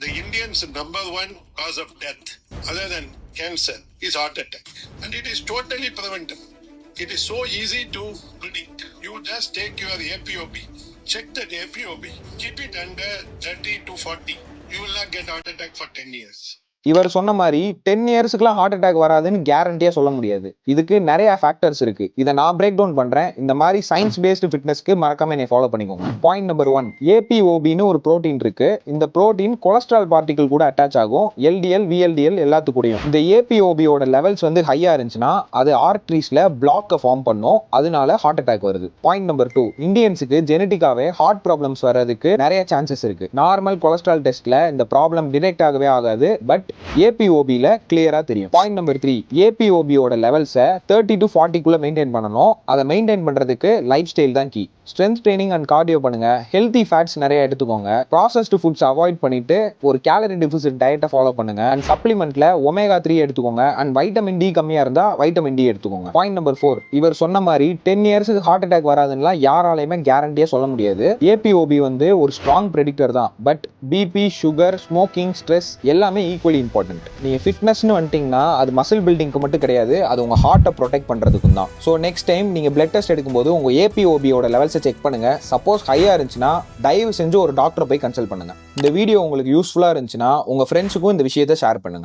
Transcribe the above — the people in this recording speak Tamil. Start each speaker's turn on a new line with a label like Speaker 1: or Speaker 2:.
Speaker 1: The Indians' number one cause of death, other than cancer, is heart attack. And it is totally preventable. It is so easy to predict. You just take your APOB, check that APOB, keep it under 30 to 40. You will not get heart attack for 10 years.
Speaker 2: இவர் சொன்ன மாதிரி 10 இயர்ஸ்க்குலாம் ஹார்ட் அட்டாக் வராதுன்னு கேரண்டியா சொல்ல முடியாது. இதுக்கு நிறைய ஃபேக்டர்ஸ் இருக்கு. இதை நான் பிரேக் டவுன் பண்றேன். இந்த மாதிரி சயின்ஸ் பேஸ்டு ஃபிட்னஸ்க்கு மறக்காம என்னை ஃபாலோ பண்ணிக்கோங்க. பாயிண்ட் நம்பர் 1, ஏபிஓபின்னு ஒரு புரோட்டீன் இருக்கு. இந்த புரோட்டீன் கொலஸ்ட்ரால் பார்ட்டிகல் கூட அட்டாச் ஆகும். எல்டிஎல் விஎல்டிஎல் எல்லாத்துக்கூடயும். இந்த ஏபிஓபியோட லெவல்ஸ் வந்து ஹையா இருந்துச்சுன்னா அது ஆர்டரிஸ்ல பிளாக்கை ஃபார்ம் பண்ணும். அதனால ஹார்ட் அட்டாக் வருது. பாயிண்ட் நம்பர் 2, இந்தியன்ஸுக்கு ஜெனட்டிக்காவே ஹார்ட் ப்ராப்ளம்ஸ் வர்றதுக்கு நிறைய சான்சஸ் இருக்கு. நார்மல் கொலஸ்ட்ரால் டெஸ்ட்ல இந்த ப்ராப்ளம் டிடெக்ட் ஆகவே ஆகாது. பட் ஏபிஓபில கிளியரா தெரியும். பாயிண்ட் நம்பர் 3, ஏபிஓபியோட லெவல்ஸை 30 to 40 மெயின்டைன் பண்ணணும். அதை மெயின்டைன் பண்றதுக்கு லைஃப் ஸ்டைல் தான் key. Strength training and cardio பண்ணுங்க. ஹெல்தி ஃபேட்ஸ் நிறைய எடுத்துக்கோங்க. ப்ராசஸ்டு ஃபுட்ஸ் அவாய்ட் பண்ணிட்டு ஒரு கேலரி டெஃபிசிட் டயட்டை ஃபாலோ பண்ணுங்க. அண்ட் சப்ளிமெண்ட்ல ஒமேகா 3 எடுத்துக்கோங்க. அண்ட் வைட்டமின் டி கம்மியா இருந்தா வைட்டமின் டி எடுத்துக்கோங்க. பாயிண்ட் நம்பர் 4, இவர் சொன்ன மாதிரி 10 இயர்ஸ்க்கு ஹார்ட் அட்டாக் வராதுன்னா யாராலையுமே கேரண்டியா சொல்ல முடியாது. ஏபிஓபி வந்து ஒரு ஸ்ட்ராங் ப்ரெடிக்டர் தான். But BP, sugar, smoking, stress எல்லாமே ஈக்குவலி இம்பார்ட்டன்ட். நீங்க ஃபிட்னஸ்னு வந்துட்டீங்கன்னா அது மசில் பில்டிங்க்கு மட்டும் கிடையாது, அது உங்க ஹார்ட்டை ப்ரொடெக்ட் பண்றதுக்கும் தான். ஸோ நெக்ஸ்ட் டைம் நீங்க பிளட் டெஸ்ட் எடுக்கும்போது உங்க ஏபிஓபியோட லெவல்ஸை செக் பண்ணுங்க. சப்போஸ் ஹையா இருந்துச்சுன்னா தயவு செஞ்சு ஒரு டாக்டரை போய் கன்சல்ட் பண்ணுங்க. இந்த வீடியோ உங்களுக்கு யூஸ்ஃபுல்லா இருந்துச்சுன்னா உங்க ஃப்ரெண்ட்ஸுக்கும் இந்த விஷயத்தை ஷேர் பண்ணுங்க.